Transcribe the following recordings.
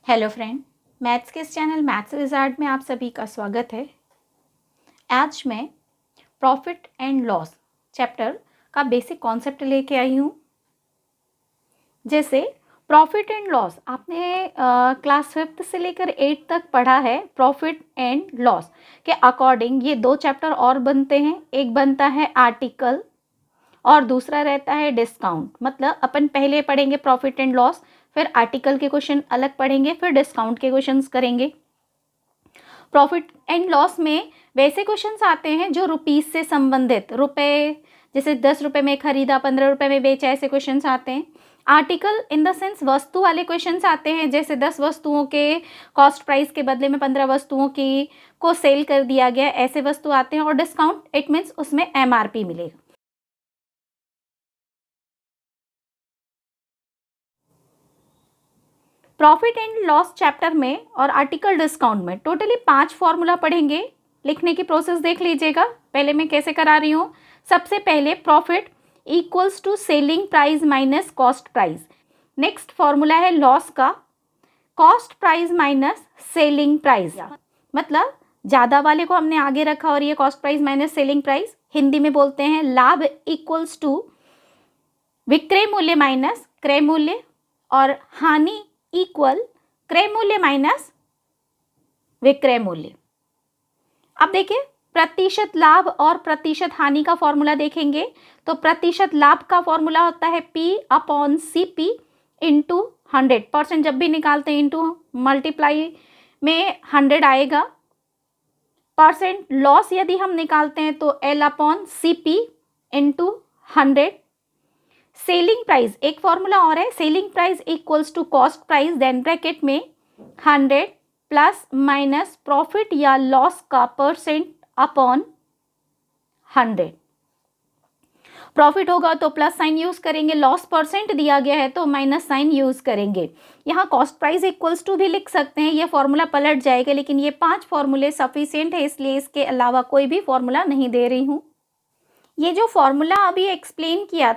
Hello friend, maths के इस channel maths wizard में आप सभी का स्वागत है। आज मैं प्रॉफिट एंड लॉस चैप्टर का बेसिक कॉन्सेप्ट लेके आई हूँ। जैसे प्रॉफिट एंड लॉस आपने क्लास 5th से लेकर 8 तक पढ़ा है। प्रॉफिट एंड लॉस के अकॉर्डिंग ये दो चैप्टर और बनते हैं। एक बनता है आर्टिकल और दूसरा रहता है डिस्काउंट। मतलब अपन पहले पढ़ेंगे प्रॉफिट एंड लॉस, फिर आर्टिकल के क्वेश्चन अलग पढ़ेंगे, फिर डिस्काउंट के क्वेश्चंस करेंगे। प्रॉफिट एंड लॉस में वैसे क्वेश्चंस आते हैं जो रुपीस से संबंधित, रुपए जैसे 10 रुपये में खरीदा 15 रुपये में बेचा, ऐसे क्वेश्चंस आते हैं। आर्टिकल इन द सेंस वस्तु वाले क्वेश्चंस आते हैं, जैसे 10 वस्तुओं के कॉस्ट प्राइस के बदले में 15 वस्तुओं की को सेल कर दिया गया, ऐसे वस्तु आते हैं। और डिस्काउंट इट मीन्स उसमें MRP मिलेगा। प्रॉफिट एंड लॉस चैप्टर में और आर्टिकल डिस्काउंट में टोटली 5 फॉर्मूला पढ़ेंगे। लिखने की प्रोसेस देख लीजिएगा। पहले मैं कैसे करा रही हूँ। सबसे पहले profit equals to selling price minus cost price. Next formula है लॉस का, cost price minus selling price. मतलब ज़्यादा वाले को हमने आगे रखा और ये cost price minus selling price. Hindi में बोलते हैं लाभ इक्वल्स टू विक्रय मूल्य माइनस क्रय मूल्य, और हानि इक्वल क्रय मूल्य माइनस विक्रय मूल्य। अब देखिए प्रतिशत लाभ और प्रतिशत हानि का फॉर्मूला देखेंगे तो प्रतिशत लाभ का फॉर्मूला होता है P/CP इंटू 100%। जब भी निकालते हैं इंटू मल्टीप्लाई में 100 आएगा। परसेंट लॉस यदि हम निकालते हैं तो L/CP इंटू 100। सेलिंग प्राइस एक फॉर्मूला और है, selling price equals to cost price, then bracket में 100 प्लस माइनस प्रॉफिट या लॉस का परसेंट अपॉन 100। प्रॉफिट होगा तो प्लस साइन यूज करेंगे, लॉस परसेंट दिया गया है तो माइनस साइन यूज करेंगे। यहाँ कॉस्ट प्राइस इक्वल्स टू भी लिख सकते हैं, ये फॉर्मूला पलट जाएगा, लेकिन ये 5 फॉर्मूले सफिशिएंट है, इसलिए इसके अलावा कोई भी फॉर्मूला नहीं दे रही हूँ। ये जो फॉर्मूला अभी एक्सप्लेन किया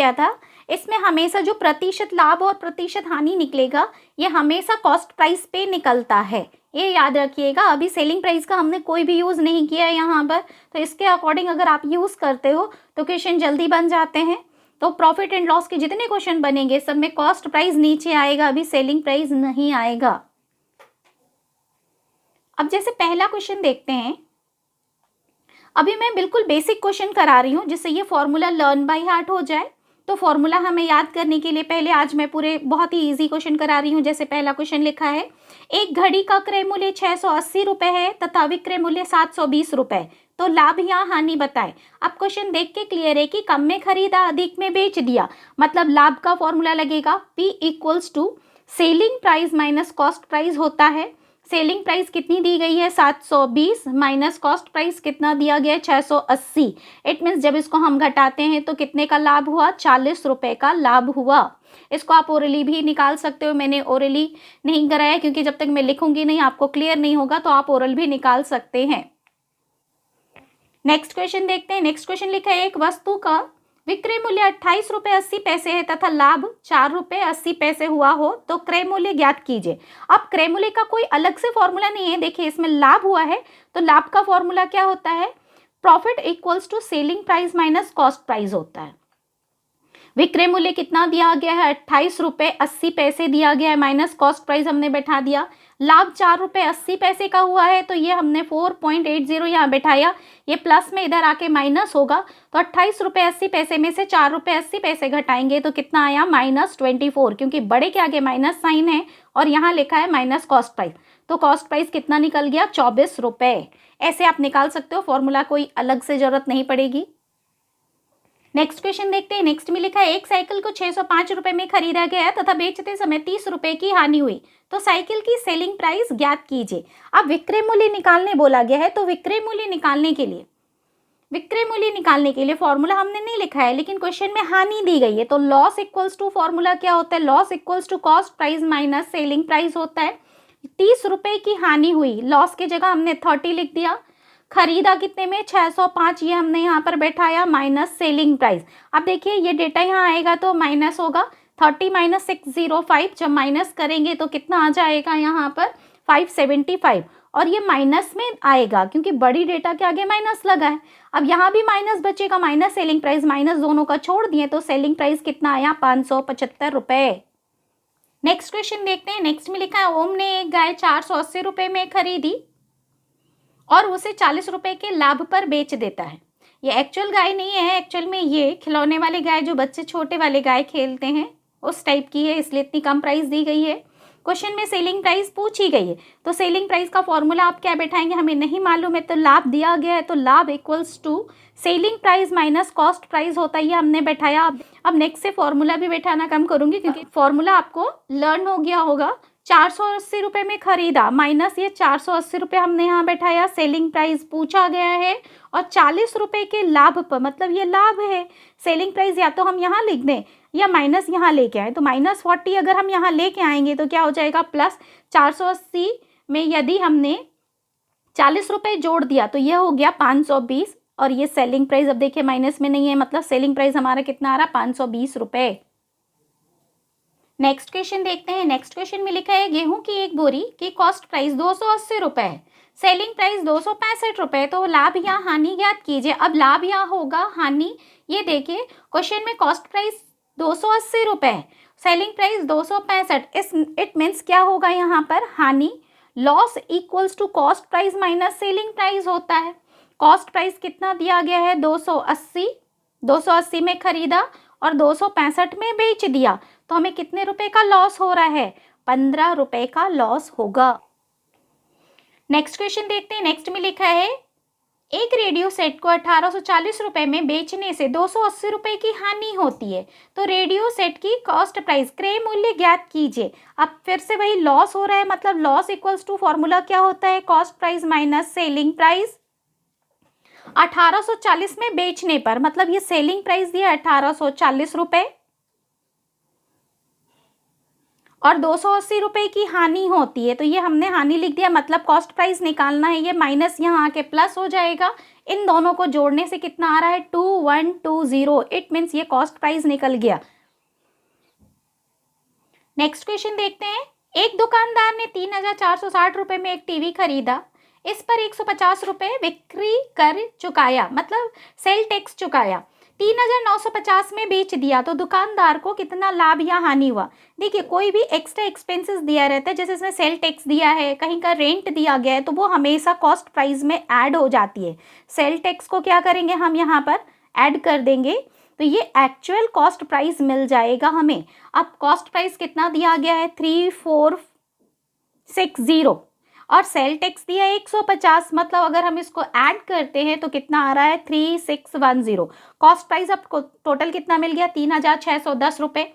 था, इसमें हमेशा जो प्रतिशत लाभ और प्रतिशत हानि निकलेगा ये हमेशा कॉस्ट प्राइस पे निकलता है, ये याद रखिएगा। अभी सेलिंग प्राइस का हमने कोई भी यूज़ नहीं किया है यहाँ पर, तो इसके अकॉर्डिंग अगर आप यूज़ करते हो तो क्वेश्चन जल्दी बन जाते हैं। तो प्रॉफिट एंड लॉस के जितने क्वेश्चन बनेंगे सब में कॉस्ट प्राइस नीचे आएगा, अभी सेलिंग प्राइस नहीं आएगा। अब जैसे पहला क्वेश्चन देखते हैं। अभी मैं बिल्कुल बेसिक क्वेश्चन करा रही हूँ जिससे ये फॉर्मूला लर्न बाय हार्ट हो जाए। तो फॉर्मूला हमें याद करने के लिए पहले आज मैं पूरे बहुत ही इजी क्वेश्चन करा रही हूँ। जैसे पहला क्वेश्चन लिखा है, एक घड़ी का क्रय मूल्य 680 रुपये है तथा विक्रय मूल्य 720 रुपये, तो लाभ या हानि बताएं। अब क्वेश्चन देख के क्लियर है कि कम में खरीदा अधिक में बेच दिया, मतलब लाभ का फॉर्मूला लगेगा P equals to selling price minus cost price होता है। सेलिंग प्राइस कितनी दी गई है 720 माइनस कॉस्ट प्राइस कितना दिया गया है 680। इट मीन्स जब इसको हम घटाते हैं तो कितने का लाभ हुआ, 40 रुपये का लाभ हुआ। इसको आप ओरली भी निकाल सकते हो, मैंने ओरली नहीं कराया क्योंकि जब तक मैं लिखूंगी नहीं आपको क्लियर नहीं होगा, तो आप ओरल भी निकाल सकते हैं। नेक्स्ट क्वेश्चन देखते हैं। नेक्स्ट क्वेश्चन लिखा है, एक वस्तु का विक्रय मूल्य 28 रुपये 80 पैसे है तथा लाभ 4 रुपये 80 पैसे हुआ हो तो क्रय मूल्य ज्ञात कीजिए। अब क्रय मूल्य का कोई अलग से फॉर्मूला नहीं है। देखिए इसमें लाभ हुआ है तो लाभ का फॉर्मूला क्या होता है, profit equals to selling price minus cost price होता है। विक्रय मूल्य कितना दिया गया है 28 रुपये 80 पैसे दिया गया है, माइनस कॉस्ट प्राइस हमने बैठा दिया। लाभ 4 रुपये 80 पैसे का हुआ है तो ये हमने 4.80 यहाँ बैठाया, ये प्लस में इधर आके माइनस होगा। तो 28 रुपये 80 पैसे में से 4 रुपये 80 पैसे घटाएंगे तो कितना आया -24, क्योंकि बड़े के आगे माइनस साइन है और यहाँ लिखा है माइनस कॉस्ट प्राइस, तो कॉस्ट प्राइस कितना निकल गया 24 रुपये। ऐसे आप निकाल सकते हो, फॉर्मूला कोई अलग से जरूरत नहीं पड़ेगी। नेक्स्ट क्वेश्चन देखते हैं। नेक्स्ट में लिखा है, एक साइकिल को 605 रुपये में खरीदा गया तथा बेचते समय 30 रुपये की हानि हुई, तो साइकिल की सेलिंग प्राइस ज्ञात कीजिए। अब विक्रय मूल्य निकालने बोला गया है, तो विक्रय मूल्य निकालने के लिए फॉर्मूला हमने नहीं लिखा है, लेकिन क्वेश्चन में हानि दी गई है। तो लॉस इक्वल्स टू फॉर्मूला क्या होता है, loss equals to cost price minus selling price होता है। 30 रुपये की हानि हुई, लॉस की जगह हमने 30 लिख दिया। खरीदा कितने में 605, ये हमने यहाँ पर बैठाया माइनस सेलिंग प्राइस। अब देखिए ये डेटा यहाँ आएगा तो माइनस होगा, 30 माइनस 605, जब माइनस करेंगे तो कितना आ जाएगा यहाँ पर 575, और ये माइनस में आएगा क्योंकि बड़ी डेटा के आगे माइनस लगा है। अब यहाँ भी माइनस बचेगा, माइनस सेलिंग प्राइस, माइनस दोनों का छोड़ दिए तो सेलिंग प्राइस कितना आया 575 रुपये। नेक्स्ट क्वेश्चन देखते हैं। नेक्स्ट में लिखा है ओम ने एक गाय 480 रुपये में खरीदी और उसे 40 रुपये के लाभ पर बेच देता है। ये एक्चुअल गाय नहीं है, एक्चुअल में ये खिलौने वाले गाय जो बच्चे छोटे वाले गाय खेलते हैं उस टाइप की है, इसलिए इतनी कम प्राइस दी गई है। क्वेश्चन में सेलिंग प्राइस पूछी गई है, तो सेलिंग प्राइस का फॉर्मूला आप क्या बैठाएंगे, हमें नहीं मालूम है, तो लाभ दिया गया है तो लाभ equals to selling price minus cost price होता है, ये हमने बैठाया। अब नेक्स्ट से फॉर्मूला भी बैठाना कम करूंगी क्योंकि फॉर्मूला आपको लर्न हो गया होगा। 480 रुपये में खरीदा माइनस ये 480 रुपये हमने यहाँ बैठाया, सेलिंग प्राइस पूछा गया है, और 40 रुपये के लाभ पर, मतलब ये लाभ है। सेलिंग प्राइस या तो हम यहाँ लिख दें या माइनस यहाँ लेके आए, तो -40 अगर हम यहाँ लेके आएंगे तो क्या हो जाएगा, प्लस 480 में यदि हमने 40 रुपये जोड़ दिया तो ये हो गया 520, और ये सेलिंग प्राइस अब देखिए माइनस में नहीं है, मतलब सेलिंग प्राइस हमारा कितना आ रहा है 520 रुपये। नेक्स्ट क्वेश्चन देखते हैं। नेक्स्ट क्वेश्चन में लिखा है गेहूं की एक बोरी की कॉस्ट प्राइस 280 रुपये है, सेलिंग प्राइस 265 रुपये, तो लाभ या हानि ज्ञात कीजिए। अब लाभ या होगा हानि, ये देखिए क्वेश्चन में कॉस्ट प्राइस 280 रुपये है, सेलिंग प्राइस 265, इट मीन्स क्या होगा यहाँ पर हानि, loss equals to cost price minus selling price होता है। कॉस्ट प्राइस कितना दिया गया है 280 में खरीदा और 265 में बेच दिया, तो हमें कितने रुपए का लॉस हो रहा है, 15 रुपए का लॉस होगा। नेक्स्ट क्वेश्चन देखते हैं। नेक्स्ट में लिखा है एक रेडियो सेट को 1840 रुपए में बेचने से 280 रुपए की हानि होती है, तो रेडियो सेट की कॉस्ट प्राइस क्रय मूल्य ज्ञात कीजिए। अब फिर से वही लॉस हो रहा है, मतलब लॉस इक्वल्स टू फॉर्मूला क्या होता है, cost price minus selling price. 1840 में बेचने पर, मतलब ये सेलिंग प्राइस दिया 1840 रुपए और 280 रुपए की हानि होती है, तो ये हमने हानि लिख दिया, मतलब कॉस्ट प्राइस निकालना है, ये माइनस यहाँ आके प्लस हो जाएगा। इन दोनों को जोड़ने से कितना आ रहा है 2120, इट मीन्स ये कॉस्ट प्राइस निकल गया। नेक्स्ट क्वेश्चन देखते हैं। एक दुकानदार ने 3460 रुपए में एक टीवी खरीदा, इस पर 150 रुपए बिक्री कर चुकाया, मतलब सेल टैक्स चुकाया, 3950 में बेच दिया, तो दुकानदार को कितना लाभ या हानि हुआ। देखिए कोई भी एक्स्ट्रा एक्सपेंसेस दिया रहता है, जैसे इसमें सेल टैक्स दिया है, कहीं का रेंट दिया गया है, तो वो हमेशा कॉस्ट प्राइस में ऐड हो जाती है। सेल टैक्स को क्या करेंगे हम यहाँ पर ऐड कर देंगे, तो ये एक्चुअल कॉस्ट प्राइस मिल जाएगा हमें। अब कॉस्ट प्राइस कितना दिया गया है 3460 और सेल टैक्स दिया है 150, मतलब अगर हम इसको ऐड करते हैं तो कितना आ रहा है 3610। कॉस्ट प्राइस अब टोटल कितना मिल गया 3610 रुपये।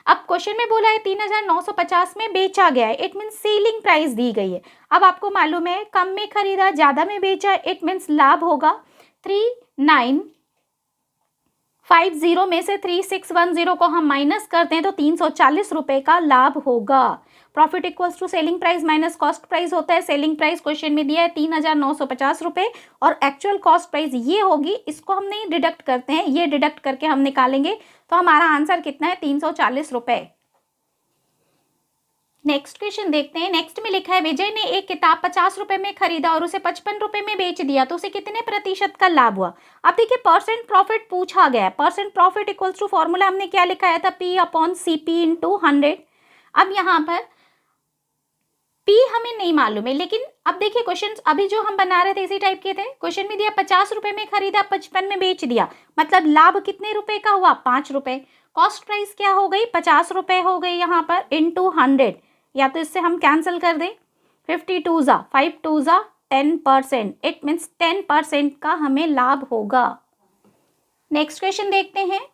अब क्वेश्चन में बोला है 3950 में बेचा गया है, इट मीन्स सेलिंग प्राइस दी गई है। अब आपको मालूम है कम में खरीदा ज़्यादा में बेचा, इट मीन्स लाभ होगा 3950 में से 3610 को हम माइनस करते हैं तो 340 रुपये का लाभ होगा। Profit equals to selling price minus cost price होता है। सेलिंग प्राइस क्वेश्चन में दिया है 3950 रुपये और एक्चुअल कॉस्ट प्राइस ये होगी, इसको हम नहीं डिडक्ट करते हैं, ये डिडक्ट करके हम निकालेंगे, तो हमारा आंसर कितना है 340 रुपये। नेक्स्ट क्वेश्चन देखते हैं। नेक्स्ट में लिखा है विजय ने एक किताब 50 रुपये में खरीदा और उसे 55 रुपये में बेच दिया, तो उसे कितने प्रतिशत का लाभ हुआ। अब देखिए परसेंट प्रॉफिट पूछा गया है, percent profit equals to formula हमने क्या लिखाया था P/CP × 100। अब यहाँ पर P हमें नहीं मालूम है, लेकिन अब देखिए क्वेश्चन अभी जो हम बना रहे थे इसी टाइप के थे। क्वेश्चन में दिया 50 रुपये में खरीदा 55 में बेच दिया, मतलब लाभ कितने रुपए का हुआ 5 रुपये। कॉस्ट प्राइस क्या हो गई 50 रुपये हो गई यहाँ पर × 100, या तो इससे हम कैंसिल कर दें 52 5 2 10%, इट मीन्स 10% का हमें लाभ होगा। नेक्स्ट क्वेश्चन देखते हैं।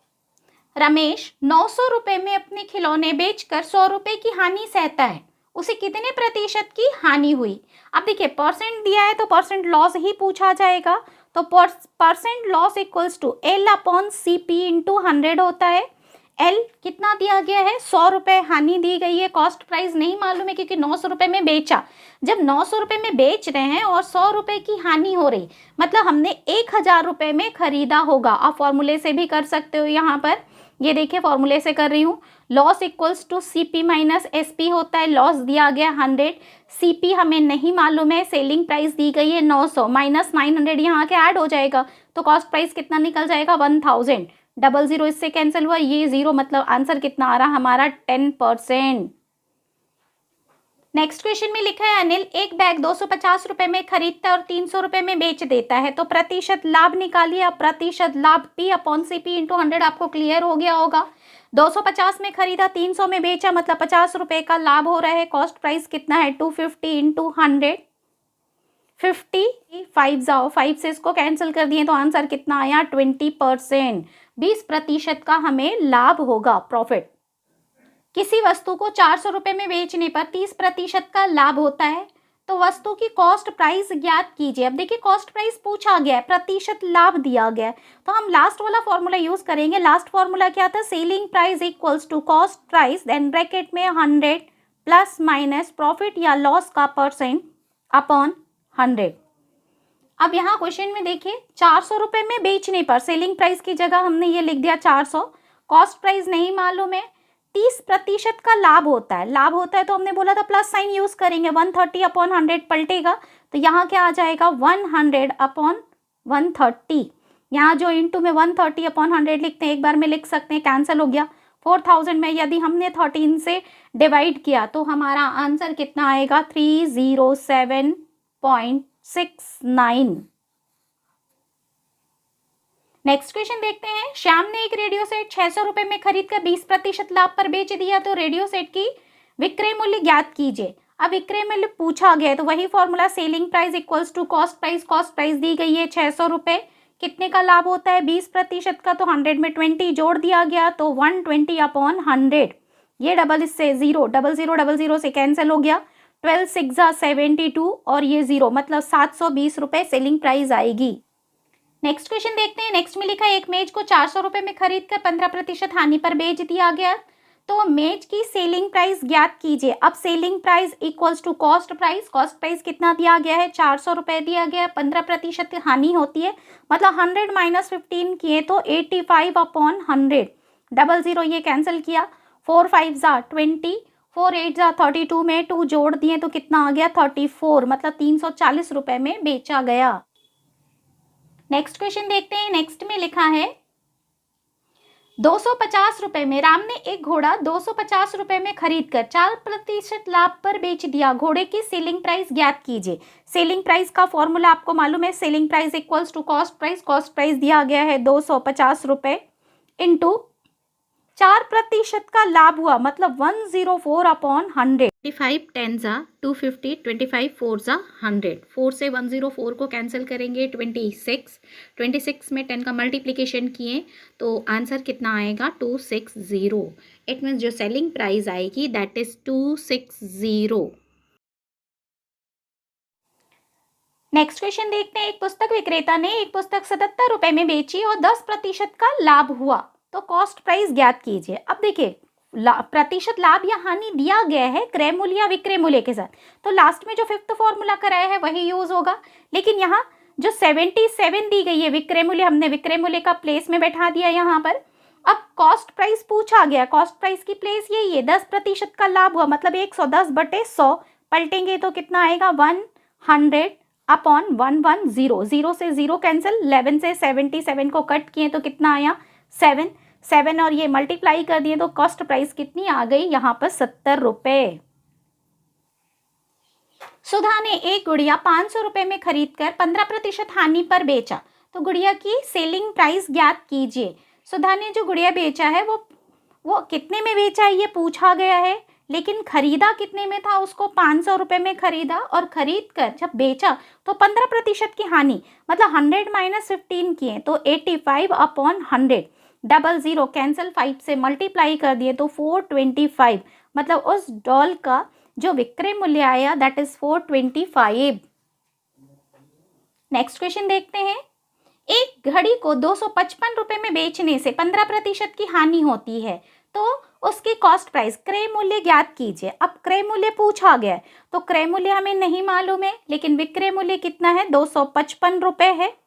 रमेश 900 रुपये में अपने खिलौने बेचकर 100 रुपये की हानि सहता है, उसे कितने प्रतिशत की हानि हुई। अब देखिए परसेंट दिया है तो परसेंट लॉस ही पूछा जाएगा, तो percent loss equals to L/CP × 100 होता है। L कितना दिया गया है 100 रुपये हानि दी गई है, कॉस्ट प्राइस नहीं मालूम है क्योंकि 900 रुपये में बेचा। जब 900 रुपये में बेच रहे हैं और 100 रुपये की हानि हो रही, मतलब हमने 1000 रुपये में खरीदा होगा। आप फॉर्मूले से भी कर सकते हो यहाँ पर, ये देखिए फॉर्मूले से कर रही हूँ। Loss equals to CP minus SP होता है। लॉस दिया गया 100, CP हमें नहीं मालूम है, सेलिंग प्राइस दी गई है 900, माइनस 900 यहाँ के ऐड हो जाएगा तो कॉस्ट प्राइस कितना निकल जाएगा 1000। 00 इससे कैंसिल हुआ, ये 0, मतलब आंसर कितना आ रहा हमारा 10%। नेक्स्ट क्वेश्चन में लिखा है अनिल एक बैग 250 रुपए में खरीदता है और 300 रुपए में बेच देता है, तो प्रतिशत लाभ निकालिए। अब प्रतिशत लाभ P/CP × 100 आपको क्लियर हो गया होगा। 250 में खरीदा, 300 में बेचा, मतलब 50 रुपए का लाभ हो रहा है। कॉस्ट प्राइस कितना है 250 × 100, 50, 5 जाओ, 5 से इसको कैंसिल कर दिए तो आंसर कितना आया 20%। 20% का हमें लाभ होगा, प्रॉफिट। किसी वस्तु को 400 रुपए में बेचने पर 30% का लाभ होता है, तो वस्तु की कॉस्ट प्राइस ज्ञात कीजिए। अब देखिए कॉस्ट प्राइस पूछा गया है, प्रतिशत लाभ दिया गया है, तो हम लास्ट वाला फॉर्मूला यूज करेंगे। लास्ट फॉर्मूला क्या था, selling price equals to cost price, then bracket में 100 प्लस माइनस प्रॉफिट या लॉस का परसेंट अपॉन 100। अब यहाँ क्वेश्चन में देखिए 400 रुपए में बेचने पर सेलिंग प्राइस की जगह हमने ये लिख दिया 400, कॉस्ट प्राइस नहीं मालूम है, 30% का लाभ होता है। लाभ होता है तो हमने बोला था प्लस साइन यूज करेंगे, 130 अपॉन 100 पलटेगा, तो यहाँ क्या आ जाएगा 100 अपॉन 130। यहाँ जो इंटू में 130 अपॉन 100 लिखते हैं, एक बार में लिख सकते हैं, कैंसिल हो गया। 4000 में यदि हमने 13 से डिवाइड किया तो हमारा आंसर कितना आएगा 307.69। नेक्स्ट क्वेश्चन देखते हैं। श्याम ने एक रेडियो सेट 600 रुपए में खरीदकर 20% लाभ पर बेच दिया, तो रेडियो सेट की विक्रय मूल्य ज्ञात कीजिए। अब विक्रय मूल्य पूछा गया है तो वही formula, selling price equals to cost price. Cost price दी गई है 600 रुपए, कितने का लाभ होता है 20% का, तो 100 में 20 जोड़ दिया गया तो 120 अपॉन 100। ये डबल इससे 0, 0000 से कैंसिल हो गया, 12 6 72 और ये 0, मतलब 720 रुपए सेलिंग प्राइस आएगी। नेक्स्ट क्वेश्चन देखते हैं। नेक्स्ट में लिखा है एक मेज को 400 रुपए में खरीदकर 15% हानि पर बेच दिया गया, तो मेज की सेलिंग प्राइस ज्ञात कीजिए। अब selling price equals to cost price. Cost price कितना दिया गया है 400 रुपए दिया गया है, 15% हानि होती है, मतलब 100 माइनस 15 किए तो 85 अपॉन 100। 00 ये कैंसिल किया, 4 5 20, 4 8 32 में 2 जोड़ दिए तो कितना आ गया 34, मतलब 340 रुपए में बेचा गया। नेक्स्ट क्वेश्चन देखते हैं। नेक्स्ट में लिखा है 250 रुपए में राम ने एक घोड़ा 250 रुपए में खरीदकर 4% लाभ पर बेच दिया। घोड़े की सेलिंग प्राइस ज्ञात कीजिए। सेलिंग प्राइस का फॉर्मूला आपको मालूम है, selling price equals to cost price. Cost price दिया गया है 250 रुपए इंटू 4% का लाभ हुआ, मतलब 104 अपॉन 100। 25 10 250, 25 4 100, 4 से 104 को कैंसिल करेंगे 26 में 10 का मल्टीप्लिकेशन किए तो आंसर कितना आएगा 260। इट मीन्स जो सेलिंग प्राइस आएगी दैट इज 260। नेक्स्ट क्वेश्चन देखते हैं। एक पुस्तक विक्रेता ने एक पुस्तक 77 रुपए में बेची और 10% का लाभ हुआ, तो कॉस्ट प्राइस ज्ञात कीजिए। अब देखिए प्रतिशत लाभ या हानि दिया गया है क्रय मूल्य या विक्रय मूल्य के साथ, तो लास्ट में जो 5th फॉर्मूला कराया है वही यूज होगा। लेकिन यहाँ जो 77 दी गई है विक्रय मूल्य, हमने विक्रय मूल्य का प्लेस में बैठा दिया यहाँ पर। अब कॉस्ट प्राइस पूछा गया, कॉस्ट प्राइस की प्लेस यही है, 10% का लाभ हुआ, मतलब 110/100 पलटेंगे तो कितना आएगा 100 अपॉन 110। 0 से 0 कैंसिल, 11 से 77 को कट किए तो कितना आया 7 और ये मल्टीप्लाई कर दिए तो कॉस्ट प्राइस कितनी आ गई यहाँ पर 70 रुपए। सुधा ने एक गुड़िया 500 रुपए में खरीदकर 15% हानि पर बेचा, तो गुड़िया की सेलिंग प्राइस ज्ञात कीजिए। सुधा ने जो गुड़िया बेचा है वो कितने में बेचा है ये पूछा गया है, लेकिन खरीदा कितने में था, उसको 500 रुपए में खरीदा और खरीद कर जब बेचा तो 15% की हानि, मतलब 100 माइनस 15 किए तो 85 अपॉन 100। 00 कैंसिल, 5 से मल्टीप्लाई कर दिए तो 425, मतलब उस डॉल का जो विक्रय मूल्य आया दैट इज 425। नेक्स्ट क्वेश्चन देखते हैं। एक घड़ी को 255 रुपए में बेचने से 15% की हानि होती है, तो उसकी कॉस्ट प्राइस क्रय मूल्य ज्ञात कीजिए। अब क्रय मूल्य पूछा गया है तो क्रय मूल्य हमें नहीं मालूम है, लेकिन विक्रय मूल्य कितना है 255 रुपए है।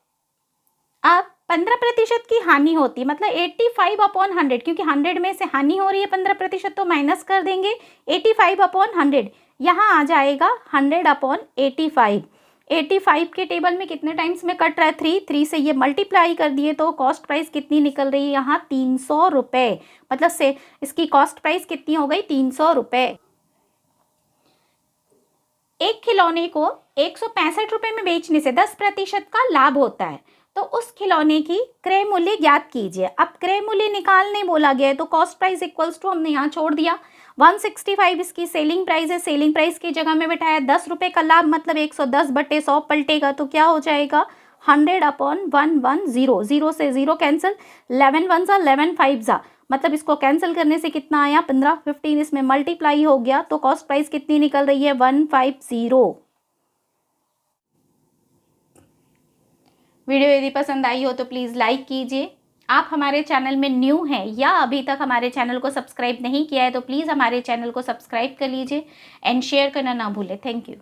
अब 15% की हानि होती है, मतलब 85/100, क्योंकि 100 में से हानि हो रही है 15%, तो माइनस कर देंगे 85/100। यहाँ आ जाएगा 100/85। 85 के टेबल में कितने टाइम्स में कट रहा है? 3 से ये मल्टीप्लाई कर दिए तो कॉस्ट प्राइस कितनी निकल रही है यहाँ? 300 रुपये। मतलब से इसकी कॉस्ट प्राइस कितनी हो गई? 300 रुपये। एक खिलौने को 165 रुपये में बेचने से 10% का लाभ होता है, तो उस खिलौने की क्रय मूल्य ज्ञात कीजिए। अब क्रय मूल्य निकालने बोला गया है, तो कॉस्ट प्राइस इक्वल्स टू हमने यहाँ छोड़ दिया 165 इसकी सेलिंग प्राइस है, सेलिंग प्राइस की जगह में बैठाया 10 रुपये का लाभ, मतलब 110/100 पलटेगा, तो क्या हो जाएगा? 100/110। 0 से 0 कैंसिल, 11 1 सा 11 5 सा, मतलब इसको कैंसिल करने से कितना आया? 15। 15 इसमें मल्टीप्लाई हो गया, तो कॉस्ट प्राइस कितनी निकल रही है? 150। वीडियो यदि पसंद आई हो तो प्लीज़ लाइक कीजिए। आप हमारे चैनल में न्यू हैं या अभी तक हमारे चैनल को सब्सक्राइब नहीं किया है तो प्लीज़ हमारे चैनल को सब्सक्राइब कर लीजिए एंड शेयर करना ना भूलें। Thank you.